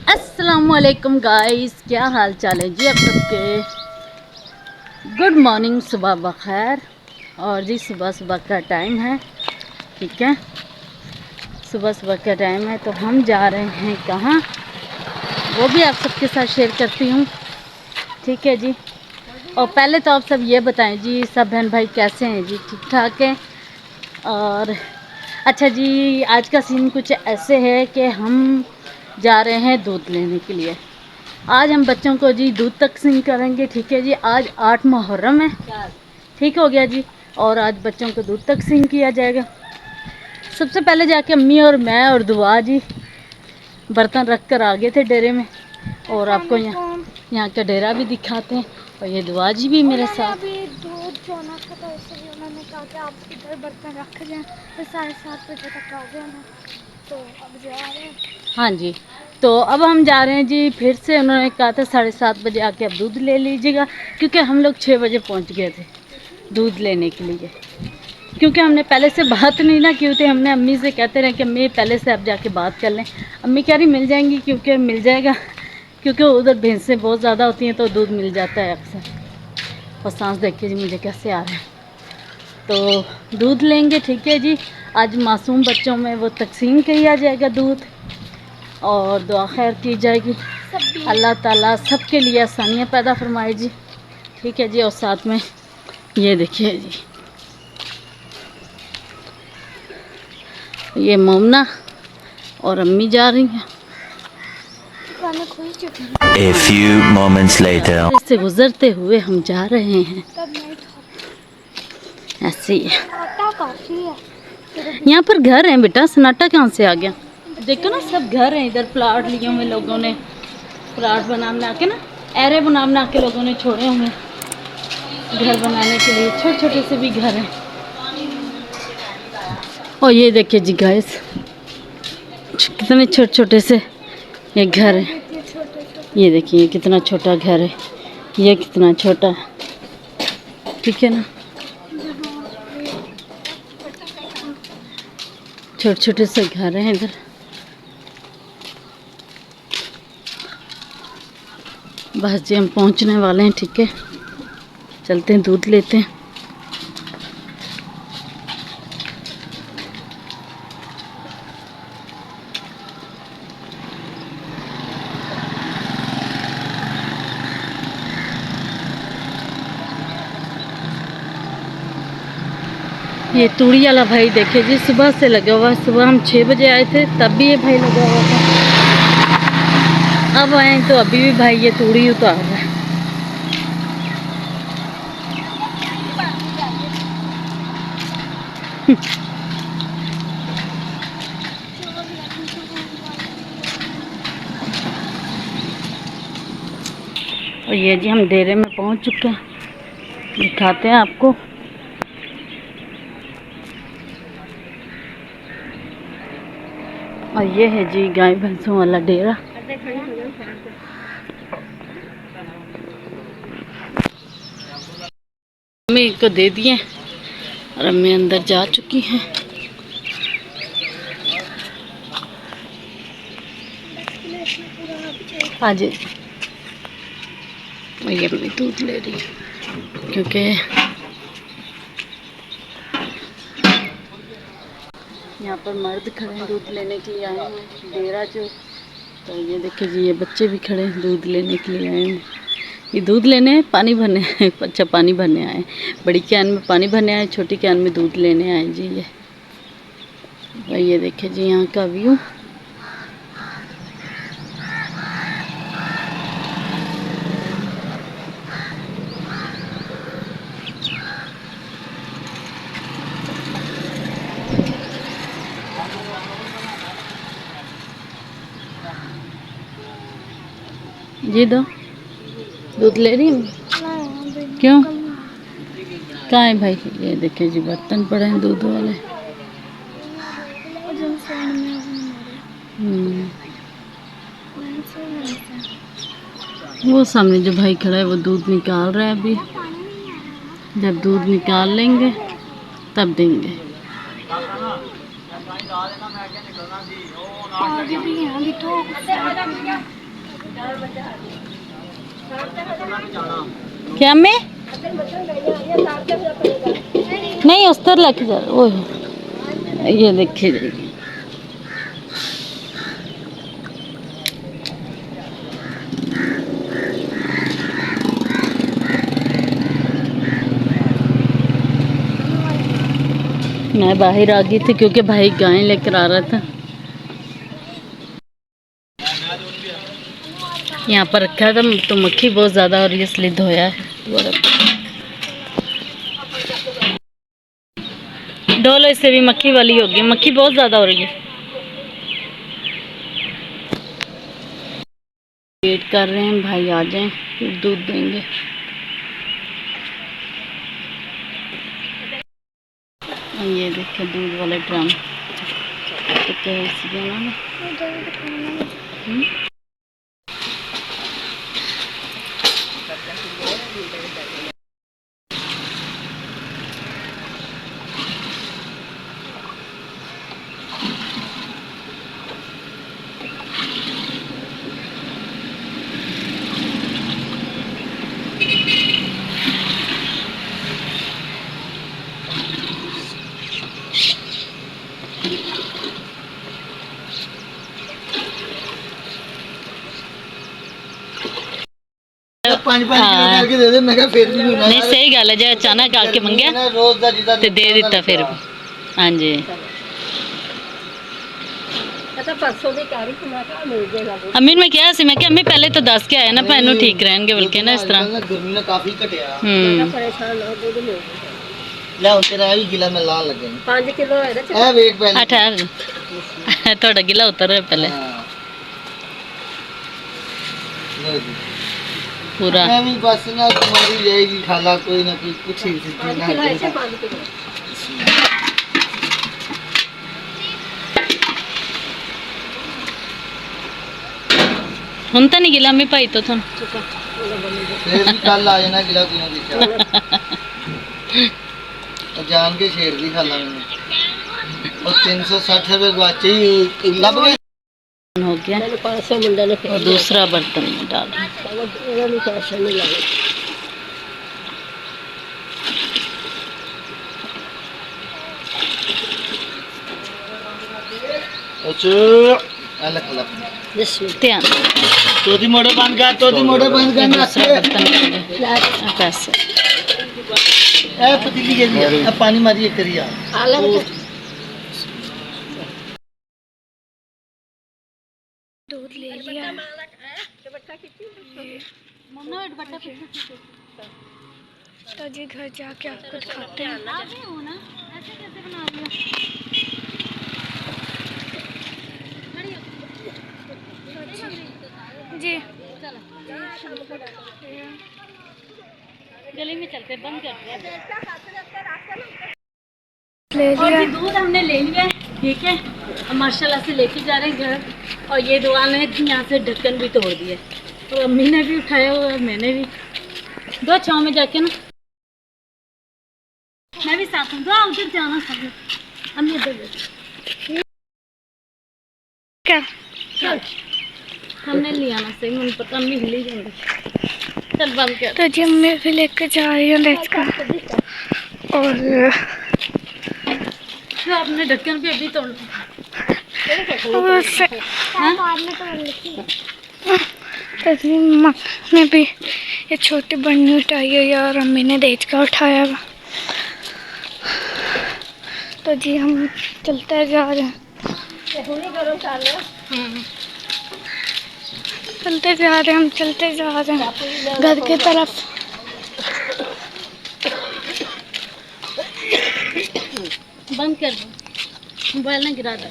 अस्सलामुअलैकुम गाइस, क्या हाल चाल है जी आप सबके। गुड मॉर्निंग, सुबह बखैर। और जी सुबह सुबह का टाइम है, ठीक है, सुबह सुबह का टाइम है। तो हम जा रहे हैं कहाँ, वो भी आप सबके साथ शेयर करती हूँ, ठीक है जी। और पहले तो आप सब ये बताएं जी, सब बहन भाई कैसे हैं जी, ठीक ठाक हैं। और अच्छा जी, आज का सीन कुछ ऐसे है कि हम जा रहे हैं दूध लेने के लिए। आज हम बच्चों को जी दूध तकसीम करेंगे, ठीक है जी। आज 8 मुहर्रम है, ठीक हो गया जी। और आज बच्चों को दूध तकसीम किया जाएगा। सबसे पहले जाके अम्मी और मैं और दुआ जी बर्तन रख कर आ गए थे डेरे में। और आपको यहाँ का डेरा भी दिखाते हैं। और ये दुआ जी भी मेरे साथ। अभी दूध चोना था तो इसलिए उन्होंने कहा कि आप इधर बर्तन रख जाएं, फिर 7:30 बजे तक आ जाना। तो अब जा रहे हैं। हाँ जी, तो अब हम जा रहे हैं जी। फिर से उन्होंने कहा था 7:30 बजे आके आप दूध ले लीजिएगा, क्योंकि हम लोग 6 बजे पहुँच गए थे दूध लेने के लिए। क्योंकि हमने पहले से बात नहीं ना की थी, हमने अम्मी से कहते रहे कि अम्मी पहले से आप जाके बात कर लें। अम्मी कह रही मिल जाएंगी, क्योंकि मिल जाएगा, क्योंकि उधर भैंसें बहुत ज़्यादा होती हैं तो दूध मिल जाता है अक्सर। और सांस देखिए जी मुझे कैसे आ रहे हैं। तो दूध लेंगे, ठीक है जी। आज मासूम बच्चों में वो तकसीम किया जाएगा दूध, और दुआ खैर की जाएगी। अल्लाह ताला सबके लिए आसानियाँ पैदा फरमाए जी, ठीक है जी। और साथ में ये देखिए जी, ये मोमना और अम्मी जा रही हैं। A few moments later. इससे गुजरते हुए हम जा रहे हैं, ऐसे ही है। काफी है। यहाँ पर घर हैं बेटा, सन्नाटा कहाँ से आ गया। देखो ना, सब घर हैं इधर। प्लाट लिए हुए लोगों ने, प्लाट बना के ना, एरे बना के लोगों ने छोड़े हुए घर बनाने के लिए। छोटे छोटे से भी घर हैं। और ये देखिए जी गाइस, कितने छोटे छोटे से ये घर है। ये देखिए कितना छोटा घर है, ये कितना छोटा, ठीक है ना। छोटे छोटे से घर हैं इधर। बस जी हम पहुंचने वाले हैं, ठीक है। चलते हैं, दूध लेते हैं। ये तूड़ी वाला भाई देखिए जी, सुबह से लगा हुआ है। सुबह हम 6 बजे आए थे तब भी ये भाई लगा हुआ था। अब आए तो अभी भी भाई ये तूड़ी उतार रहा है। और ये जी हम डेरे में पहुंच चुके हैं, दिखाते हैं आपको। और ये है जी गाय भैंसों वाला डेरा। अम्मी को दे दिए और अम्मी अंदर जा चुकी हैं। हाँ जी, ये अम्मी दूध ले रही है, क्योंकि यहाँ पर मर्द खड़े हैं, दूध लेने के लिए आए हैं डेरा जो। तो ये देखिए जी, ये बच्चे भी खड़े हैं, दूध लेने के लिए आए हैं। ये दूध लेने पानी भरने अच्छा पानी भरने आए। बड़ी कैन में पानी भरने आए, छोटी कैन में दूध लेने आए जी। ये देखिए जी यहाँ का व्यू। जी दो, दूध ले रही हूँ। क्यों, कहाँ है भाई। ये देखिए जी बर्तन पड़े हैं दूध वाले। वो सामने जो भाई खड़ा है वो दूध निकाल रहा है। अभी जब दूध निकाल लेंगे तब देंगे। आगे भी हैं, अभी तो क्या मैं नहीं उस तरह लेके जा रहा। ओह ये देखिए जाइए। मैं बाहर आ गई थी क्योंकि भाई गाय लेकर आ रहा था। यहाँ पर रखा था तो मक्खी बहुत ज़्यादा हो रही है इसलिए धोया है दोबारा। धो लो इससे भी मक्खी वाली होगी, मक्खी बहुत ज़्यादा हो रही है। वेट कर रहे हैं भाई आ जाएं फिर दूध देंगे। ये देखिए दूध वाले ड्रम तो क्या है इसलिए ना नहीं सही गल है जो अचानक आके मंगया ते दे दिता फिर। हाँ जी अम्मी मैं क्या सी मैं कि अम्मी पहले तो दस के आया ना भैन ठीक रहेंगे बल्कि ना इस तरह गर्मी ने काफी घटिया ले ਹੁਣ ਤੇਰਾ ਵੀ ਗਿਲਾ ਮੈਂ ਲਾਣ ਲੱਗੇ 5 ਕਿਲੋ ਹੈ ਨਾ ਇਹ ਵੇਖ ਪਹਿਲੇ ठहर थोड़ा गिला उतर है पहले पूरा मैं भी बस ना तुम्हारी रहेगी खाला कोई ना कोई कुछ ही ना ਹੁਣ ਤਾਂ ਨਹੀਂ ਗਿਲਾ ਮੈਂ ਭਾਈ ਤੋਂ ਤੁਹਾਨੂੰ फिर भी कल आ जाना गिला कोई ना दिखा और जान के छेड़ दी खाला मैंने और 360 रुपए गुआचे ही लब गए हो गया। 500 मुंडा ने और दूसरा बर्तन में डाल अच्छा अलग अलग ध्यान तोदी मोड़े बंद कर दूसरा बर्तन पैसे ए पतीली के लिए अब पानी मारिए करिए दूध ले लिया तो जी घर जाके आपको दिखाते हैं। जी गली में चलते बंद कर दिया। ले और लिया भी दूध हमने ले लिया है ठीक है। अब माशाल्लाह से लेके जा रहे हैं घर। और ये दुकान है यहाँ से ढक्कन भी तोड़ दिया और अम्मी ने भी उठाया हुआ है मैंने भी। दो छाँव में जाके ना मैं भी साथ हूँ। दो उधर जाना सामने अम्मी इधर क्या हमने लिया ना सही मुझे पता अम्मी हिली जाएंगे। चल बंद कर। तो जी मैं भी लेकर जा रही हूँ लेट कर और तो आपने ढक्कन भी अभी तोड़ना तो जी माँ ने भी ये छोटी बन्नी उठाई हुई है और अम्मी ने देख कर उठाया हुआ। तो जी हम चलते जा रहे हैं चलते जा रहे हैं हम चलते जा रहे हैं घर की तरफ। बंद कर दो मोबाइल ना गिरा दे।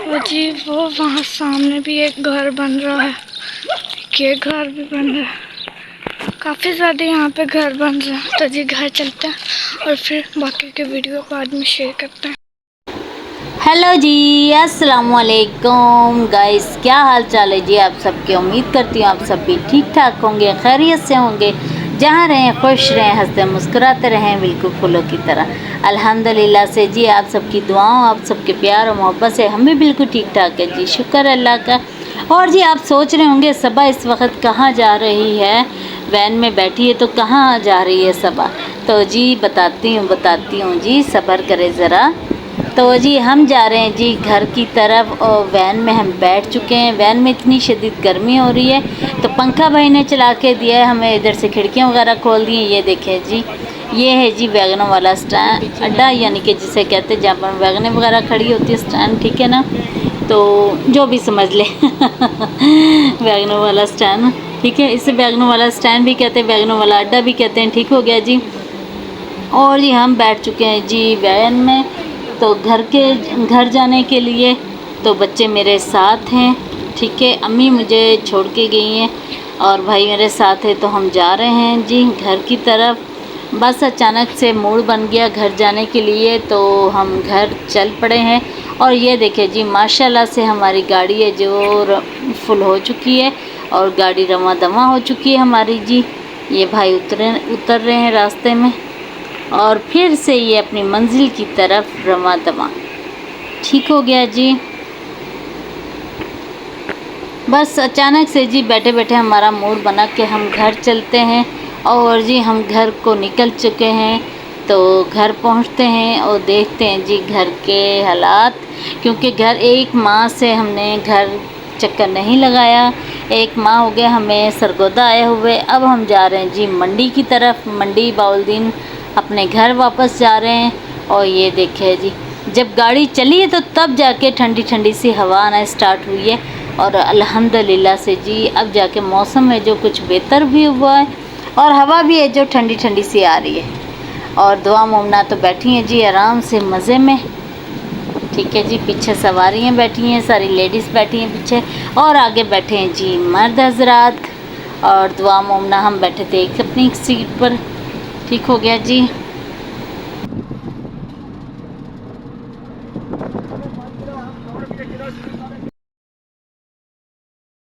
वो जी वो वहाँ सामने भी एक घर बन रहा है ये घर भी बन रहा है काफ़ी ज़्यादा यहाँ पे घर बन रहा है। तो जी घर चलते हैं और फिर बाकी के वीडियो बाद में शेयर करते हैं। हेलो जी अस्सलाम वालेकुम गाइस क्या हाल चाल है जी आप सबके। उम्मीद करती हूँ आप सब भी ठीक ठाक होंगे खैरियत से होंगे। जहाँ रहें खुश रहें, हंसते मुस्कुराते रहें, बिल्कुल फूलों की तरह। अल्हम्दुलिल्लाह से जी आप सबकी दुआओं, आप सबके प्यार और मोहब्बत से हम भी बिल्कुल ठीक ठाक है जी, शुक्र अल्लाह का। और जी आप सोच रहे होंगे सबा इस वक्त कहाँ जा रही है, वैन में बैठी है तो कहाँ जा रही है सबा। तो जी बताती हूँ जी, सब्र करें ज़रा। तो जी हम जा रहे हैं जी घर की तरफ, और वैन में हम बैठ चुके हैं। वैन में इतनी शदीद गर्मी हो रही है तो पंखा भाई ने चला के दिया है हमें, इधर से खिड़कियाँ वगैरह खोल दी हैं। ये देखें जी, ये है जी वैगनों वाला स्टैंड अड्डा, यानी कि जिसे कहते हैं जहाँ पर वैगनें वगैरह खड़ी होती है, स्टैंड, ठीक है ना, तो जो भी समझ ले वैगनों वाला स्टैंड, ठीक है, इसे वैगनों वाला स्टैंड भी कहते हैं, वैगनों वाला अड्डा भी कहते हैं, ठीक हो गया जी। और जी हम बैठ चुके हैं जी वैन में, तो घर जाने के लिए। तो बच्चे मेरे साथ हैं, ठीक है, अम्मी मुझे छोड़ के गई हैं और भाई मेरे साथ है, तो हम जा रहे हैं जी घर की तरफ। बस अचानक से मूड बन गया घर जाने के लिए, तो हम घर चल पड़े हैं। और ये देखिए जी माशाल्लाह से हमारी गाड़ी है जो फुल हो चुकी है और गाड़ी रवां दवां हो चुकी है हमारी जी। ये भाई उतर रहे हैं रास्ते में और फिर से ये अपनी मंजिल की तरफ रवां दवां, ठीक हो गया जी। बस अचानक से जी बैठे बैठे हमारा मूड बना कि हम घर चलते हैं। और जी हम घर को निकल चुके हैं, तो घर पहुंचते हैं और देखते हैं जी घर के हालात, क्योंकि घर एक माह से हमने घर चक्कर नहीं लगाया, एक माह हो गया हमें सरगोदा आए हुए। अब हम जा रहे हैं जी मंडी की तरफ, मंडी बाउलदीन अपने घर वापस जा रहे हैं। और ये देखिए जी जब गाड़ी चली है तो तब जाके ठंडी ठंडी सी हवा आना स्टार्ट हुई है, और अल्हम्दुलिल्लाह से जी अब जाके मौसम है जो कुछ बेहतर भी हुआ है और हवा भी है जो ठंडी ठंडी सी आ रही है। और दुआ मोमना तो बैठी हैं जी आराम से मज़े में, ठीक है जी, पीछे सवारियाँ बैठी हैं, सारी लेडीज़ बैठी हैं पीछे, और आगे बैठे हैं जी मर्द हजरात। और दुआ मोमना हम बैठे थे एक अपनी सीट पर, ठीक हो गया जी।